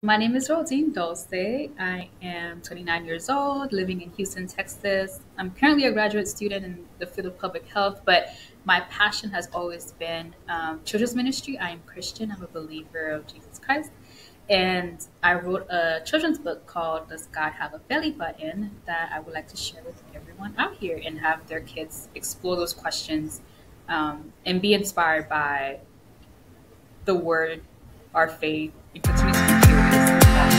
My name is Roldyne Dolce. I am 29 years old, living in Houston, Texas. I'm currently a graduate student in the field of public health, but my passion has always been children's ministry. I am Christian. I'm a believer of Jesus Christ. And I wrote a children's book called Does God Have a Belly Button that I would like to share with everyone out here and have their kids explore those questions and be inspired by the word, our faith, and continue to be curious about it.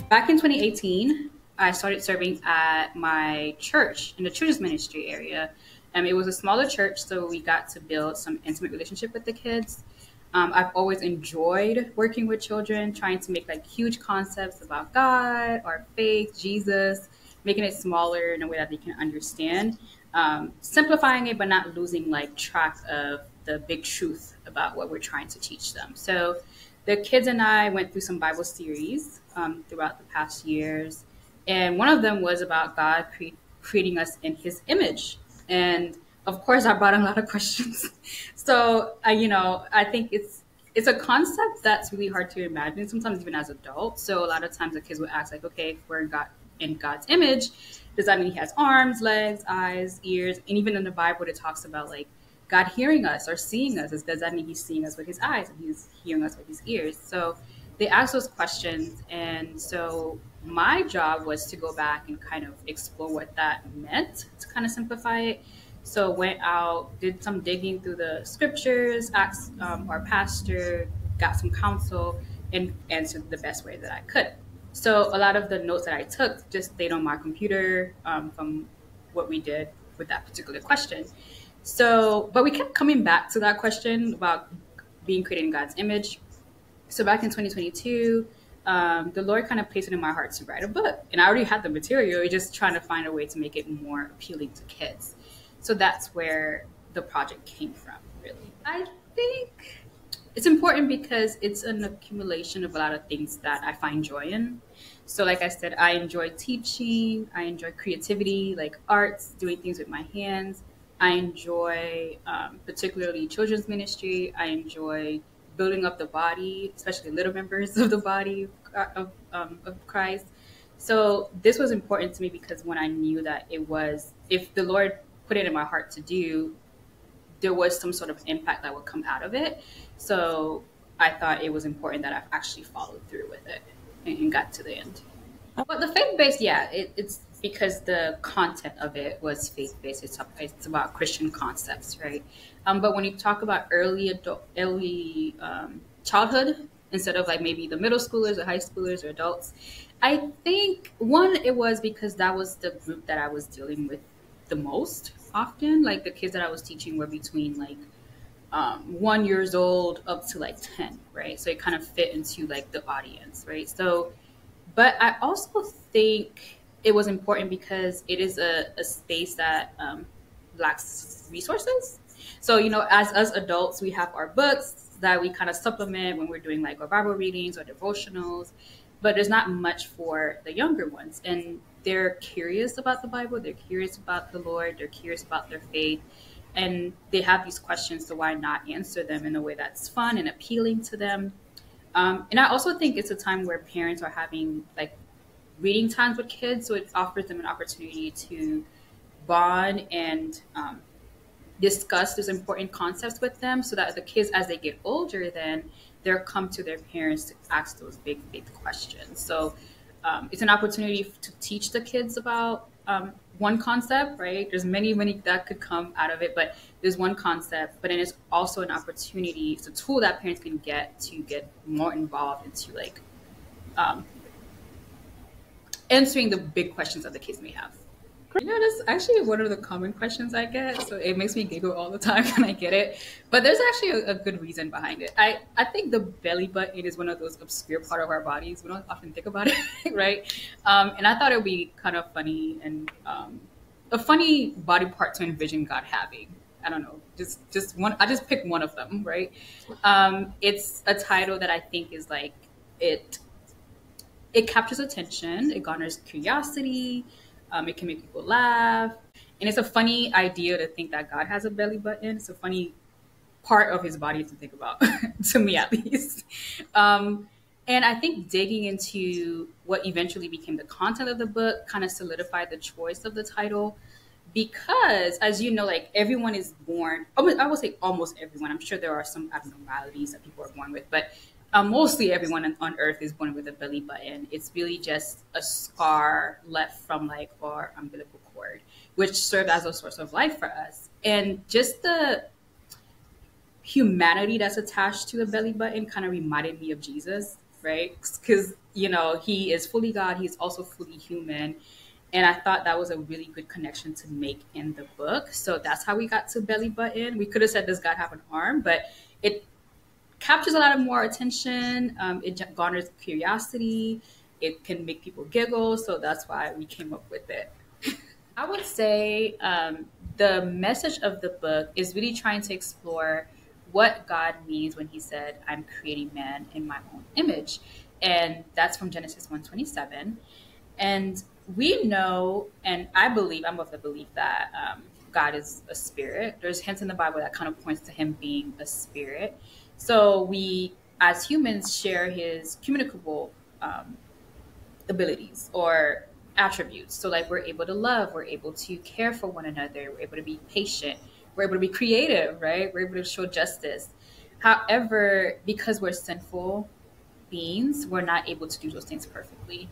Back in 2018, I started serving at my church in the children's ministry area. It was a smaller church, so we got to build some intimate relationship with the kids. I've always enjoyed working with children, trying to make like huge concepts about God, our faith, Jesus, making it smaller in a way that they can understand, simplifying it, but not losing like track of the big truth about what we're trying to teach them. So the kids and I went through some Bible series throughout the past years, and one of them was about God creating us in His image. And of course, I brought a lot of questions. So, I think it's a concept that's really hard to imagine sometimes, even as adults. So a lot of times, the kids would ask, like, "Okay, if we're in God's image, does that mean He has arms, legs, eyes, ears?" And even in the Bible, it talks about like God hearing us or seeing us. Does that mean He's seeing us with His eyes and He's hearing us with His ears? So they asked those questions, and so my job was to go back and kind of explore what that meant to kind of simplify it. So went out, did some digging through the scriptures, asked our pastor, got some counsel, and answered the best way that I could. So a lot of the notes that I took just stayed on my computer from what we did with that particular question. So, but we kept coming back to that question about being created in God's image. So back in 2022, the Lord kind of placed it in my heart to write a book. And I already had the material, just trying to find a way to make it more appealing to kids. So that's where the project came from, really. I think it's important because it's an accumulation of a lot of things that I find joy in. So, like I said, I enjoy teaching, I enjoy creativity, like arts, doing things with my hands. I enjoy particularly children's ministry. I enjoy building up the body, especially little members of the body of Christ. So this was important to me because when I knew that it was, if the Lord put it in my heart to do, there was some sort of impact that would come out of it. So I thought it was important that I actually followed through with it and got to the end. But the faith based, yeah, it's because the content of it was faith based. It's about Christian concepts, right? But when you talk about early childhood, instead of like maybe the middle schoolers or high schoolers or adults, I think one, it was because that was the group that I was dealing with the most often. Like the kids that I was teaching were between like 1 years old up to like 10, right? So it kind of fit into like the audience, right? So but I also think it was important because it is a space that lacks resources. So, as us adults, we have our books that we kind of supplement when we're doing like our Bible readings or devotionals, but there's not much for the younger ones. And they're curious about the Bible, they're curious about the Lord, they're curious about their faith, and they have these questions. So, why not answer them in a way that's fun and appealing to them? And I also think it's a time where parents are having like reading times with kids, so it offers them an opportunity to bond and discuss those important concepts with them, so that the kids, as they get older, then they'll come to their parents to ask those big, big questions. So it's an opportunity to teach the kids about one concept, right? There's many, many that could come out of it, but there's one concept. But then it's also an opportunity, it's a tool that parents can get to get more involved into like um, answering the big questions that the kids may have. That's actually one of the common questions I get. So it makes me giggle all the time when I get it. But there's actually a good reason behind it. I think the belly button is one of those obscure part of our bodies. We don't often think about it, right? And I thought it would be kind of funny and a funny body part to envision God having. I don't know, just one. I just picked one of them, right? It's a title that I think is like it it captures attention, it garners curiosity, it can make people laugh. And it's a funny idea to think that God has a belly button. It's a funny part of his body to think about, to me at least. And I think digging into what eventually became the content of the book kind of solidified the choice of the title because, as you know, like everyone is born, I would say almost everyone. I'm sure there are some abnormalities that people are born with, but mostly everyone on earth is born with a belly button. It's really just a scar left from like our umbilical cord, which served as a source of life for us. And just the humanity that's attached to the belly button kind of reminded me of Jesus, right? Because, he is fully God, he's also fully human. And I thought that was a really good connection to make in the book. So that's how we got to belly button. We could have said, does God have an arm? But it captures a lot of more attention. It garners curiosity. It can make people giggle. So that's why we came up with it. I would say the message of the book is really trying to explore what God means when he said, I'm creating man in my own image. And that's from Genesis 1:27. And we know, and I'm of the belief that God is a spirit. There's hints in the Bible that kind of points to him being a spirit. So we, as humans, share his communicable abilities or attributes. So like we're able to love, we're able to care for one another, we're able to be patient, we're able to be creative, right? We're able to show justice. However, because we're sinful beings, we're not able to do those things perfectly.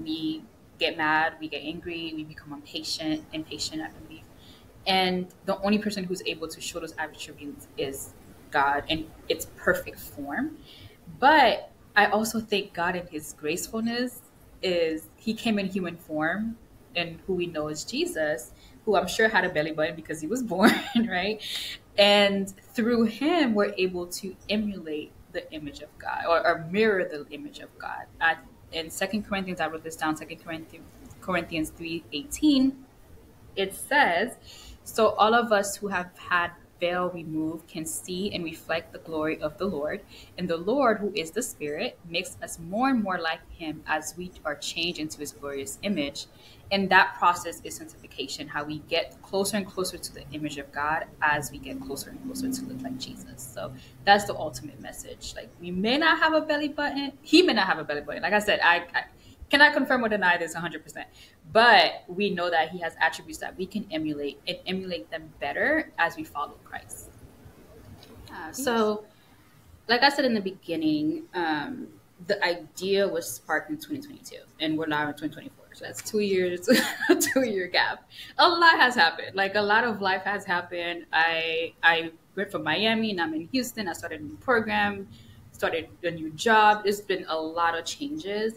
We get mad, we get angry, we become impatient, I believe. And the only person who's able to show those attributes is God in its perfect form. But I also think God in his gracefulness is he came in human form and who we know is Jesus, who I'm sure had a belly button because he was born, right? And through him, we're able to emulate the image of God or mirror the image of God. In 2 Corinthians, I wrote this down, 2 Corinthians 3:18, it says, so all of us who have had veil removed can see and reflect the glory of the Lord. And the Lord, who is the Spirit, makes us more and more like him as we are changed into his glorious image. And that process is sanctification, how we get closer and closer to the image of God as we get closer and closer to look like Jesus. So that's the ultimate message. Like we may not have a belly button. He may not have a belly button. Like I said, I cannot confirm or deny this 100%. But we know that he has attributes that we can emulate and emulate them better as we follow Christ. So, like I said in the beginning, the idea was sparked in 2022, and we're now in 2024. So that's 2 years, a 2 year gap. A lot has happened. Like a lot of life has happened. I went from Miami, and I'm in Houston. I started a new program, started a new job. There's been a lot of changes.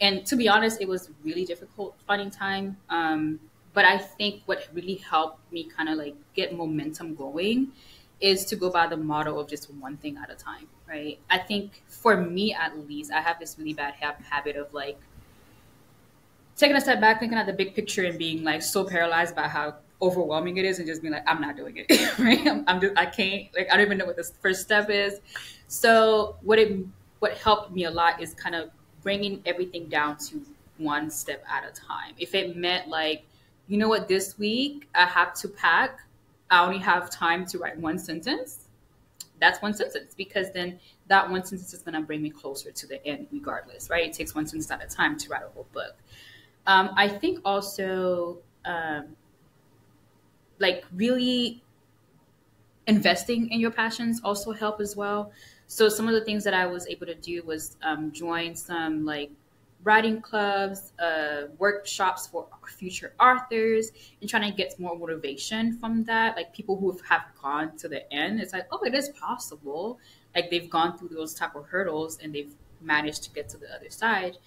And to be honest, it was really difficult finding time. But I think what really helped me kind of like get momentum going is to go by the motto of just one thing at a time, right? I think for me, at least, I have this really bad habit of like taking a step back, thinking at the big picture and being like so paralyzed by how overwhelming it is and just being like, I'm not doing it, right? I can't, like, I don't even know what the first step is. So what helped me a lot is kind of bringing everything down to one step at a time. If it meant like, you know what, this week I have to pack, I only have time to write one sentence. That's one sentence because then that one sentence is going to bring me closer to the end regardless, right? It takes one sentence at a time to write a whole book. I think also like really investing in your passions also help as well. So some of the things that I was able to do was join some like writing clubs, workshops for future authors, and trying to get more motivation from that. Like people who have gone to the end, it's like, oh, it is possible. Like they've gone through those type of hurdles and they've managed to get to the other side.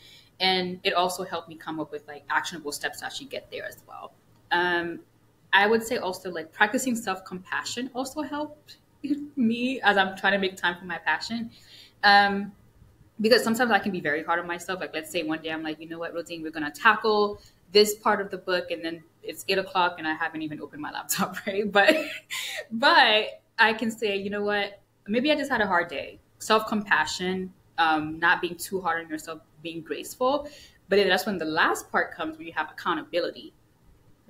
And it also helped me come up with like actionable steps to actually get there as well. Um, I would say also like practicing self compassion also helped me as I'm trying to make time for my passion. Um, because sometimes I can be very hard on myself. Like, let's say one day I'm like, you know what, Routine, we're going to tackle this part of the book, and then it's 8 o'clock and I haven't even opened my laptop, right? But I can say, you know what, maybe I just had a hard day. Self compassion, not being too hard on yourself, being graceful. But then that's when the last part comes, when you have accountability,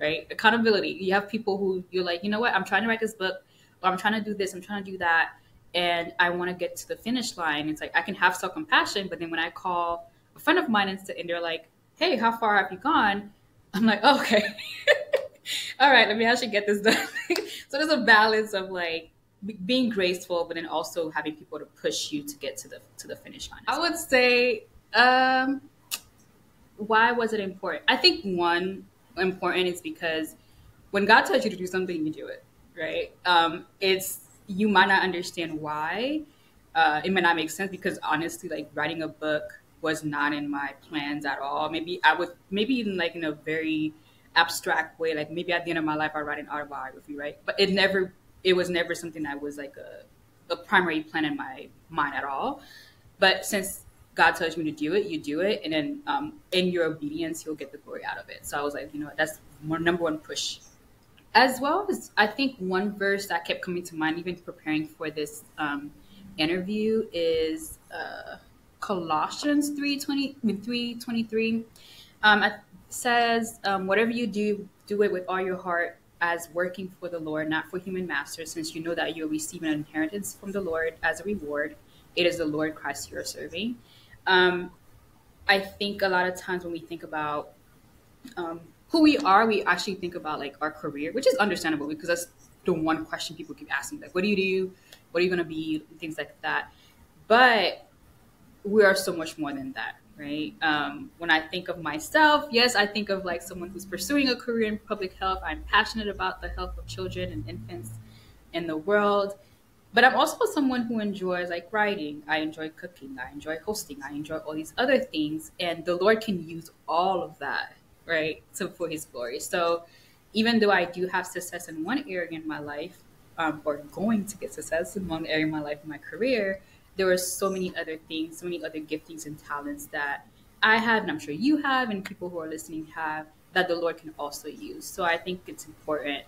right? Accountability. You have people who you're like, you know what, I'm trying to write this book, or I'm trying to do this, I'm trying to do that, and I want to get to the finish line. It's like I can have self compassion, but then when I call a friend of mine and they're like, hey, how far have you gone? I'm like, oh, okay. All right, let me actually get this done. So there's a balance of like being graceful, but then also having people to push you to get to the finish line. I would say, why was it important? I think one important is because when God tells you to do something, you do it, right? It's you might not understand why. It might not make sense because honestly, like writing a book was not in my plans at all. Maybe I would, maybe even like in a very abstract way, like maybe at the end of my life I'll write an autobiography, right? But it was never something that was like a primary plan in my mind at all. But since God tells you to do it, you do it, and then in your obedience, you'll get the glory out of it. So I was like, you know, that's my number one push. As well as I think one verse that kept coming to mind, even preparing for this interview, is Colossians 3:23. It says, whatever you do, do it with all your heart as working for the Lord, not for human masters, since you know that you'll receive an inheritance from the Lord as a reward. It is the Lord Christ you're serving. I think a lot of times when we think about who we are, we actually think about like our career, which is understandable because that's the one question people keep asking, like, what do you do? What are you going to be? Things like that. But we are so much more than that, right? When I think of myself, yes, I think of like someone who's pursuing a career in public health. I'm passionate about the health of children and infants in the world. But I'm also someone who enjoys like writing. I enjoy cooking. I enjoy hosting. I enjoy all these other things. And the Lord can use all of that, right, for his glory. So even though I do have success in one area in my life, or going to get success in one area in my life, in my career, there are so many other things, so many other giftings and talents that I have, and I'm sure you have, and people who are listening have, that the Lord can also use. So I think it's important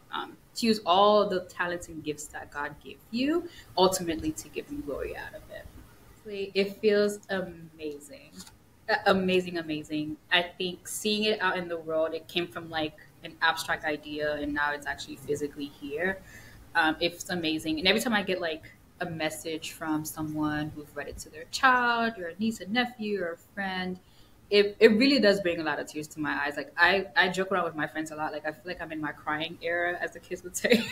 to use all the talents and gifts that God gave you, ultimately to give him glory out of it. It feels amazing. Amazing. I think seeing it out in the world, it came from like an abstract idea, and now it's actually physically here. It's amazing. And every time I get like a message from someone who's read it to their child or a niece and nephew or a friend, it really does bring a lot of tears to my eyes. Like I joke around with my friends a lot. Like I feel like I'm in my crying era, as the kids would say.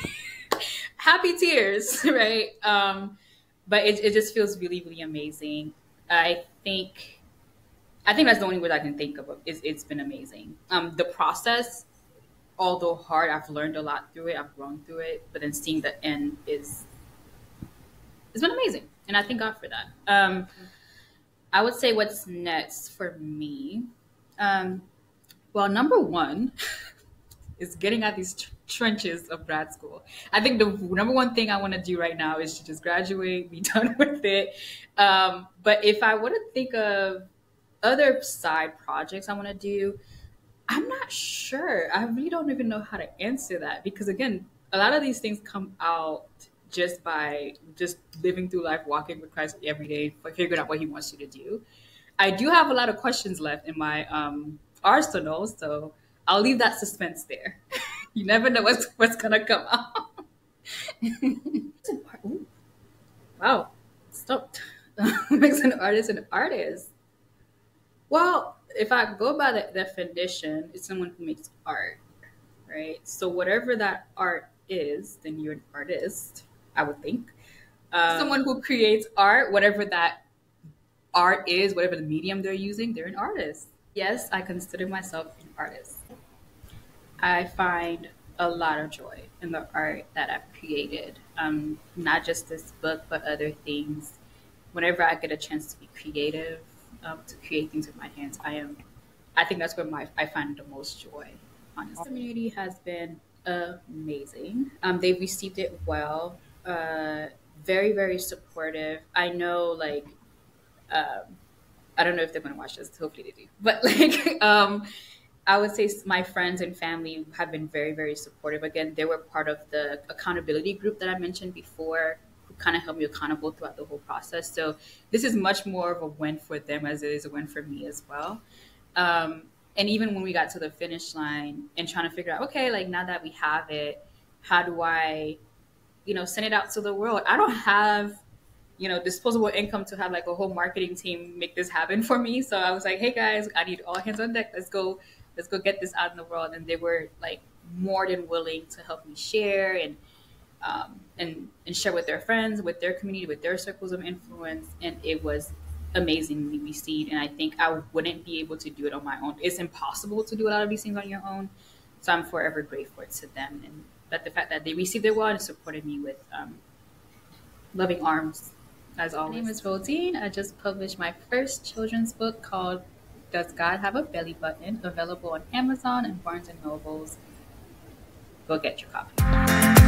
Happy tears, right? But it just feels really, really amazing. I think that's the only word I can think of. It's been amazing. The process, although hard, I've learned a lot through it. I've grown through it. But then seeing the end it's been amazing, and I thank God for that. I would say what's next for me. Well, number one is getting out these trenches of grad school. I think the number one thing I want to do right now is to just graduate, be done with it. But if I were to think of other side projects I want to do, I'm not sure. I really don't even know how to answer that because, again, a lot of these things come out just by just living through life, walking with Christ every day, figuring out what he wants you to do. I do have a lot of questions left in my arsenal, so I'll leave that suspense there. You never know what's gonna come out. Ooh, wow, stop. Makes an artist an artist. Well, if I go by the definition, it's someone who makes art, right? So whatever that art is, then you're an artist, I would think. Someone who creates art, whatever that art is, whatever the medium they're using, they're an artist. Yes, I consider myself an artist. I find a lot of joy in the art that I've created. Not just this book, but other things. Whenever I get a chance to be creative, to create things with my hands. I think that's where I find the most joy. Honestly, the community has been amazing. They've received it well. Very, very supportive. I know, like, I don't know if they're going to watch this. Hopefully they do. But like, I would say my friends and family have been very, very supportive. Again, they were part of the accountability group that I mentioned before, who kind of held me accountable throughout the whole process. So this is much more of a win for them as it is a win for me as well. And even when we got to the finish line and trying to figure out, okay, like now that we have it, how do I, send it out to the world? I don't have disposable income to have like a whole marketing team make this happen for me. So I was like, hey guys, I need all hands on deck. Let's go get this out in the world. And they were like more than willing to help me share and share with their friends, with their community, with their circles of influence. And it was amazingly received. And I think I wouldn't be able to do it on my own. It's impossible to do a lot of these things on your own. So I'm forever grateful to them. And but the fact that they received it well and supported me with loving arms. As always. My name is Roldyne. I just published my first children's book called Does God Have a Belly Button? Available on Amazon and Barnes and Nobles. Go get your copy.